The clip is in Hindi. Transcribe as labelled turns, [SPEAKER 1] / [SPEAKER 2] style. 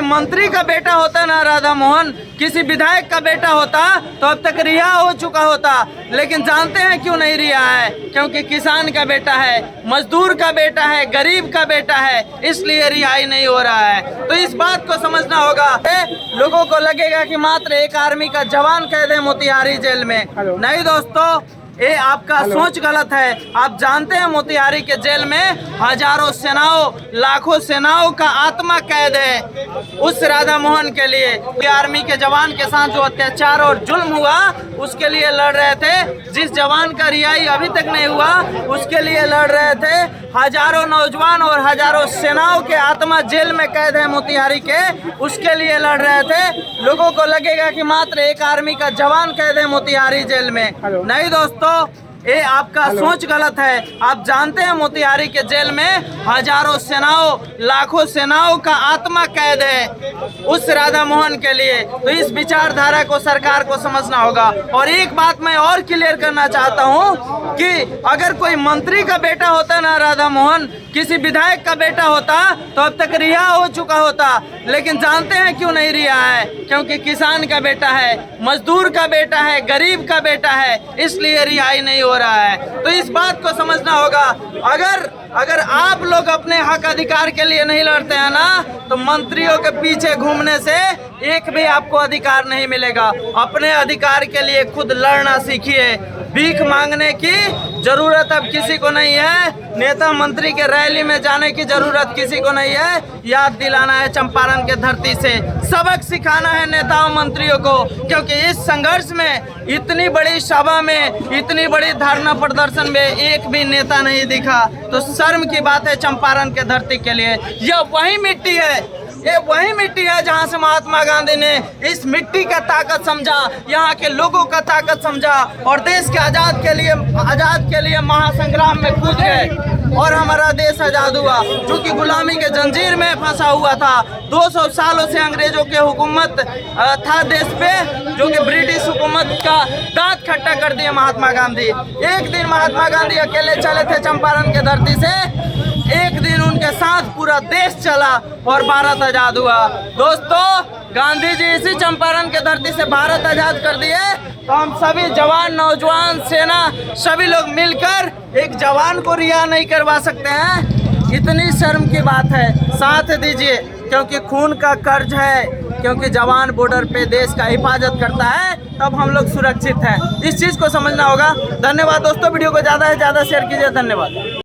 [SPEAKER 1] मंत्री का बेटा होता ना राधा मोहन, किसी विधायक का बेटा होता तो अब तक रिहा हो चुका होता। लेकिन जानते हैं क्यों नहीं रिहा है? क्योंकि किसान का बेटा है, मजदूर का बेटा है, गरीब का बेटा है, इसलिए रिहाई नहीं हो रहा है। तो इस बात को समझना होगा। लोगों को लगेगा कि मात्र एक आर्मी का जवान कैद है मोतिहारी जेल में। नहीं दोस्तों, ये आपका सोच गलत है। आप जानते हैं मोतिहारी के जेल में हजारों सेनाओं, लाखों सेनाओं का आत्मा कैद है। उस राधा मोहन के लिए आर्मी के जवान के साथ जो अत्याचार और जुल्म हुआ उसके लिए लड़ रहे थे। जिस जवान का रिहाई अभी तक नहीं हुआ उसके लिए लड़ रहे थे। हजारों नौजवान और हजारों सेनाओं के आत्मा जेल में कैद है मोतिहारी के, उसके लिए लड़ रहे थे। लोगों को लगेगा कि मात्र एक आर्मी का जवान कैद है मोतिहारी जेल में। नहीं दोस्तों, ये आपका सोच गलत है। आप जानते हैं मोतिहारी के जेल में हजारों सेनाओं, लाखों सेनाओं का आत्मा कैद है उस राधा मोहन के लिए। तो इस विचारधारा को सरकार को समझना होगा। और एक बात मैं और क्लियर करना चाहता हूं कि अगर कोई मंत्री का बेटा होता ना राधा मोहन, किसी विधायक का बेटा होता तो अब तक रिहा हो चुका होता। लेकिन जानते हैं क्यों नहीं रिहा है? क्योंकि किसान का बेटा है, मजदूर का बेटा है, गरीब का बेटा है, इसलिए रिहाई नहीं हो रहा है। तो इस बात को समझना होगा। अगर आप लोग अपने हक अधिकार के लिए नहीं लड़ते हैं ना, तो मंत्रियों के पीछे घूमने से एक भी आपको अधिकार नहीं मिलेगा। अपने अधिकार के लिए खुद लड़ना सीखिए। भीख मांगने की जरूरत अब किसी को नहीं है। नेता मंत्री के रैली में जाने की जरूरत किसी को नहीं है। याद दिलाना है चंपारण के धरती से, सबक सिखाना है नेताओं मंत्रियों को। क्योंकि इस संघर्ष में, इतनी बड़ी सभा में, इतनी बड़ी धरना प्रदर्शन में एक भी नेता नहीं दिखा। तो शर्म की बात है चंपारण के धरती के लिए। यह वही मिट्टी है, ये वही मिट्टी है जहाँ से महात्मा गांधी ने इस मिट्टी का ताकत समझा, यहाँ के लोगों का ताकत समझा और देश के आजाद के लिए महासंग्राम में कूद गए और हमारा देश आजाद हुआ। जो कि गुलामी के जंजीर में फंसा हुआ था। 200 सालों से अंग्रेजों के हुकूमत था देश पे, जो कि ब्रिटिश हुकूमत का दांत खट्टा कर दिया महात्मा गांधी। एक दिन महात्मा गांधी अकेले चले थे चंपारण के धरती से, एक दिन उनके साथ पूरा देश चला और भारत आजाद हुआ। दोस्तों, गांधी जी इसी चंपारण के धरती से भारत आजाद कर दिए। तो हम सभी जवान, नौजवान, सेना, सभी लोग मिलकर एक जवान को रिहा नहीं करवा सकते हैं। इतनी शर्म की बात है। साथ दीजिए, क्योंकि खून का कर्ज है। क्योंकि जवान बॉर्डर पे देश का हिफाजत करता है, तब हम लोग सुरक्षित हैं। इस चीज़ को समझना होगा। धन्यवाद दोस्तों, वीडियो को ज़्यादा से ज़्यादा शेयर कीजिए। धन्यवाद।